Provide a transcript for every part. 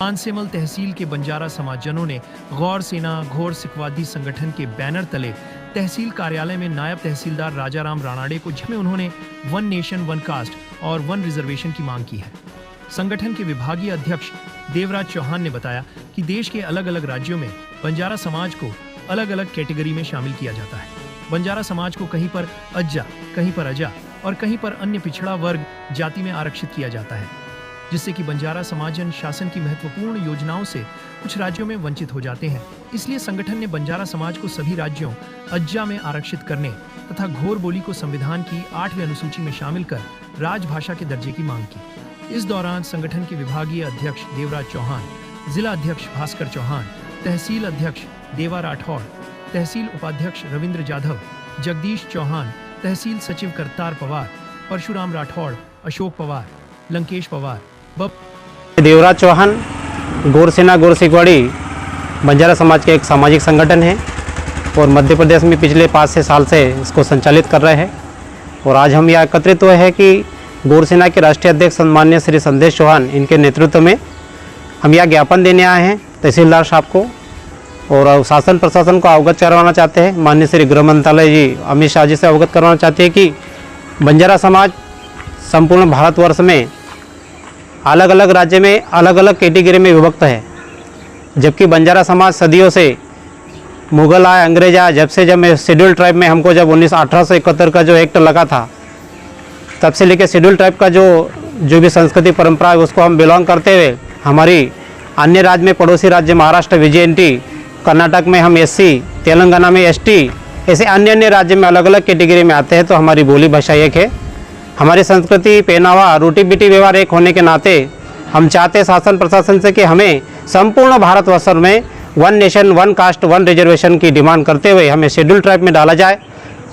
पानसेमल तहसील के बंजारा समाजजनों ने गौर सेना घोर सिखवादी संगठन के बैनर तले तहसील कार्यालय में नायब तहसीलदार राजाराम राणाडे को जिसमें उन्होंने वन नेशन वन कास्ट और वन रिजर्वेशन की मांग की है। संगठन के विभागीय अध्यक्ष देवराज चौहान ने बताया कि देश के अलग अलग राज्यों में बंजारा समाज को अलग अलग कैटेगरी में शामिल किया जाता है। बंजारा समाज को कहीं पर अज्जा, कहीं पर अजा और कहीं पर अन्य पिछड़ा वर्ग जाति में आरक्षित किया जाता है, जिससे कि बंजारा समाजजन शासन की महत्वपूर्ण योजनाओं से कुछ राज्यों में वंचित हो जाते हैं। इसलिए संगठन ने बंजारा समाज को सभी राज्यों अज्जा में आरक्षित करने तथा घोर बोली को संविधान की 8वीं अनुसूची में शामिल कर राजभाषा के दर्जे की मांग की। इस दौरान संगठन के विभागीय अध्यक्ष देवराज चौहान, जिला अध्यक्ष भास्कर चौहान, तहसील अध्यक्ष देवा राठौड़, तहसील उपाध्यक्ष रविंद्र जाधव, जगदीश चौहान, तहसील सचिव करतार पवार, परशुराम राठौड़, अशोक पवार, लंकेश पवार, देवराज चौहान गौर सेना गौर सिखवाड़ी बंजारा समाज के एक सामाजिक संगठन है और मध्य प्रदेश में पिछले 5 से साल से इसको संचालित कर रहे हैं। और आज हम यहाँ एकत्रित हुए हैं कि गौर सेना के राष्ट्रीय अध्यक्ष सम्मान्य श्री संदेश चौहान इनके नेतृत्व में हम यहाँ ज्ञापन देने आए हैं तहसीलदार साहब को और शासन प्रशासन को अवगत करवाना चाहते हैं। माननीय श्री गृह मंत्रालय जी अमित शाह जी से अवगत करवाना चाहते हैं कि बंजारा समाज संपूर्ण भारतवर्ष में अलग अलग राज्य में अलग अलग कैटेगरी में विभक्त है, जबकि बंजारा समाज सदियों से मुगल आए, अंग्रेज आए, जब शेड्यूल ट्राइब में हमको जब 1871 का जो एक्ट लगा था तब से लेकर शेड्यूल ट्राइब का जो भी संस्कृति परंपरा है उसको हम बिलोंग करते हुए हमारी अन्य राज्य में पड़ोसी राज्य महाराष्ट्र VJNT, कर्नाटक में हम SC, तेलंगाना में ST, ऐसे अन्य राज्य में अलग अलग कैटेगरी में आते हैं। तो हमारी बोली भाषा एक है, हमारी संस्कृति पहनावा रोटी बेटी व्यवहार एक होने के नाते हम चाहते शासन प्रशासन से कि हमें संपूर्ण भारतवर्ष में one nation one cast one reservation की डिमांड करते हुए हमें शेड्यूल ट्राइब में डाला जाए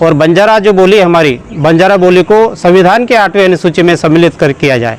और बंजारा जो बोली हमारी बंजारा बोली को संविधान के 8वीं अनुसूची में सम्मिलित कर किया जाए।